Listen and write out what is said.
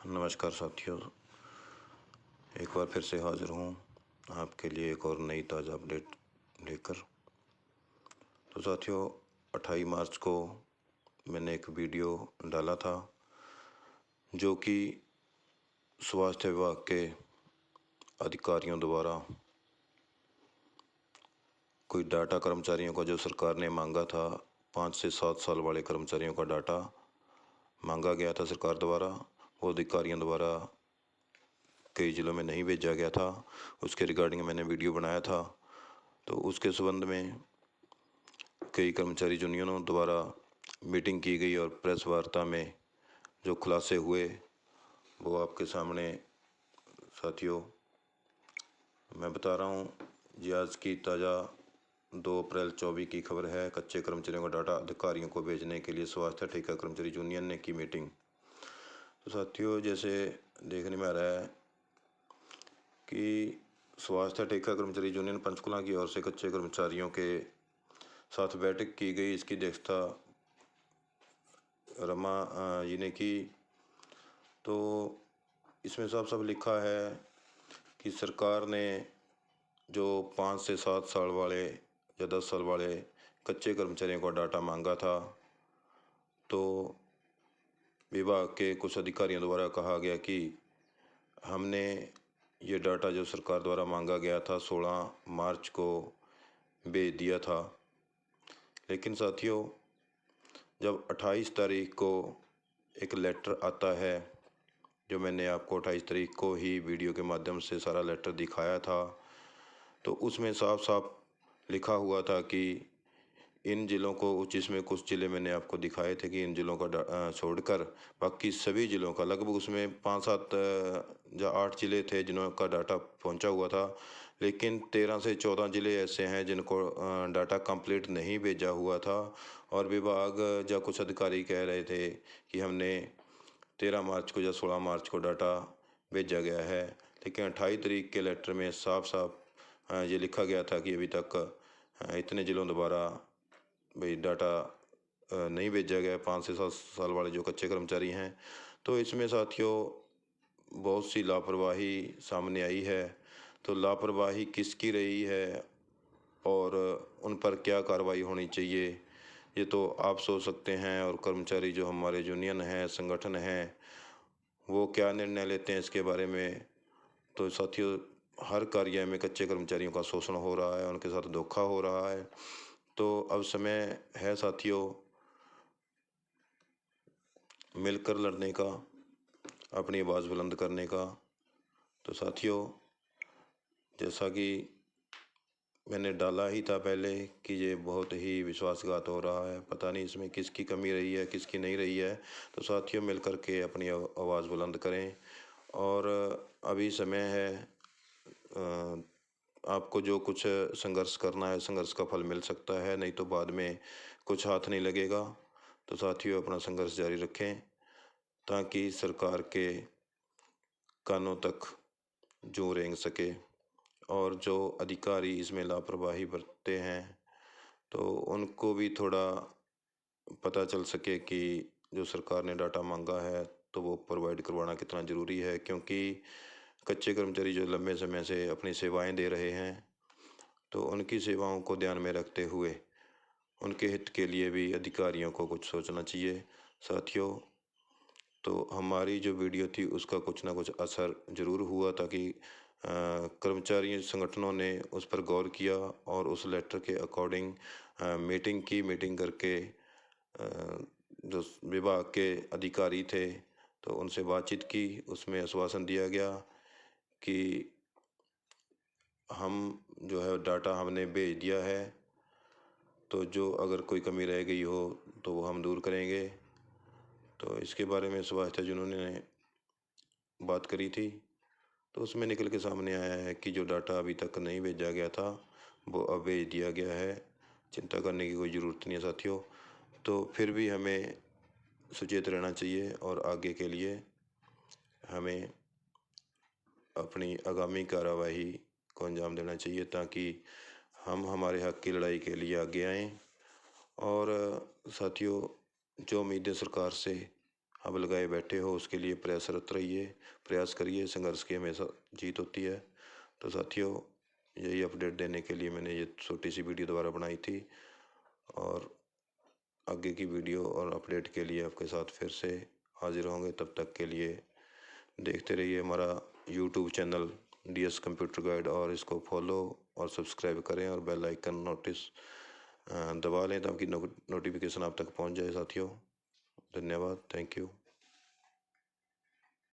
नमस्कार साथियों, एक बार फिर से हाज़िर हूँ आपके लिए एक और नई ताज़ा अपडेट लेकर। तो साथियों, 28 मार्च को मैंने एक वीडियो डाला था जो कि स्वास्थ्य विभाग के अधिकारियों द्वारा कोई डाटा कर्मचारियों का जो सरकार ने मांगा था, 5 से 7 साल वाले कर्मचारियों का डाटा मांगा गया था सरकार द्वारा, वो अधिकारियों द्वारा कई ज़िलों में नहीं भेजा गया था। उसके रिगार्डिंग मैंने वीडियो बनाया था। तो उसके संबंध में कई कर्मचारी यूनियनों द्वारा मीटिंग की गई और प्रेस वार्ता में जो खुलासे हुए वो आपके सामने साथियों मैं बता रहा हूँ। जी, आज की ताज़ा 2 अप्रैल 24 की खबर है। कच्चे कर्मचारियों का डाटा अधिकारियों को भेजने के लिए स्वास्थ्य ठेका कर्मचारी यूनियन ने की मीटिंग। तो साथियों, जैसे देखने में आ रहा है कि स्वास्थ्य ठेका कर्मचारी यूनियन पंचकुला की ओर से कच्चे कर्मचारियों के साथ बैठक की गई। इसकी अध्यक्षता रमा जी ने की। तो इसमें साफ साफ लिखा है कि सरकार ने जो 5 से 7 साल वाले या 10 साल वाले कच्चे कर्मचारियों का डाटा मांगा था, तो विभाग के कुछ अधिकारियों द्वारा कहा गया कि हमने ये डाटा जो सरकार द्वारा मांगा गया था 16 मार्च को भेज दिया था। लेकिन साथियों, जब 28 तारीख को एक लेटर आता है, जो मैंने आपको 28 तारीख को ही वीडियो के माध्यम से सारा लेटर दिखाया था, तो उसमें साफ साफ लिखा हुआ था कि इन ज़िलों को, जिसमें कुछ ज़िले मैंने आपको दिखाए थे कि इन ज़िलों का छोड़कर बाकी सभी ज़िलों का, लगभग उसमें 5-7 या 8 ज़िले थे जिनका डाटा पहुंचा हुआ था। लेकिन 13 से 14 ज़िले ऐसे हैं जिनको डाटा कंप्लीट नहीं भेजा हुआ था और विभाग या कुछ अधिकारी कह रहे थे कि हमने 13 मार्च को या 16 मार्च को डाटा भेजा गया है। लेकिन 28 तारीख के लेटर में साफ साफ ये लिखा गया था कि अभी तक इतने ज़िलों द्वारा भाई डाटा नहीं भेजा गया, 5 से 7 साल वाले जो कच्चे कर्मचारी हैं। तो इसमें साथियों बहुत सी लापरवाही सामने आई है। तो लापरवाही किसकी रही है और उन पर क्या कार्रवाई होनी चाहिए, ये तो आप सोच सकते हैं। और कर्मचारी जो हमारे यूनियन हैं, संगठन हैं, वो क्या निर्णय लेते हैं इसके बारे में। तो साथियों, हर कार्य में कच्चे कर्मचारियों का शोषण हो रहा है, उनके साथ धोखा हो रहा है। तो अब समय है साथियों मिलकर लड़ने का, अपनी आवाज़ बुलंद करने का। तो साथियों, जैसा कि मैंने डाला ही था पहले कि ये बहुत ही विश्वासघात हो रहा है, पता नहीं इसमें किसकी कमी रही है, किसकी नहीं रही है। तो साथियों, मिलकर के अपनी आवाज़ बुलंद करें। और अभी समय है, आपको जो कुछ संघर्ष करना है, संघर्ष का फल मिल सकता है, नहीं तो बाद में कुछ हाथ नहीं लगेगा। तो साथियों, अपना संघर्ष जारी रखें ताकि सरकार के कानों तक जू रेंग सके। और जो अधिकारी इसमें लापरवाही बरतते हैं तो उनको भी थोड़ा पता चल सके कि जो सरकार ने डाटा मांगा है तो वो प्रोवाइड करवाना कितना ज़रूरी है। क्योंकि कच्चे कर्मचारी जो लंबे समय से अपनी सेवाएं दे रहे हैं, तो उनकी सेवाओं को ध्यान में रखते हुए उनके हित के लिए भी अधिकारियों को कुछ सोचना चाहिए। साथियों, तो हमारी जो वीडियो थी उसका कुछ ना कुछ असर ज़रूर हुआ, ताकि कर्मचारी संगठनों ने उस पर गौर किया और उस लेटर के अकॉर्डिंग मीटिंग करके जो विभाग के अधिकारी थे तो उनसे बातचीत की। उसमें आश्वासन दिया गया कि हम जो है डाटा हमने भेज दिया है, तो जो अगर कोई कमी रह गई हो तो वो हम दूर करेंगे। तो इसके बारे में स्वास्थ्य जिन्होंने बात करी थी, तो उसमें निकल के सामने आया है कि जो डाटा अभी तक नहीं भेजा गया था वो अब भेज दिया गया है। चिंता करने की कोई ज़रूरत नहीं है साथियों। तो फिर भी हमें सचेत रहना चाहिए और आगे के लिए हमें अपनी आगामी कार्यवाही को अंजाम देना चाहिए, ताकि हम हमारे हक़ की लड़ाई के लिए आगे आएँ। और साथियों, जो उम्मीदें सरकार से अब लगाए बैठे हो, उसके लिए प्रयासरत रहिए, प्रयास करिए। संघर्ष की हमेशा जीत होती है। तो साथियों, यही अपडेट देने के लिए मैंने ये छोटी सी वीडियो दोबारा बनाई थी, और आगे की वीडियो और अपडेट के लिए आपके साथ फिर से हाजिर होंगे। तब तक के लिए देखते रहिए हमारा YouTube channel DS computer guide, और इसको फॉलो और सब्सक्राइब करें, और बेल आइकन नोटिस दबा लें ताकि नोटिफिकेशन आप तक पहुंच जाए साथियों। धन्यवाद, थैंक यू।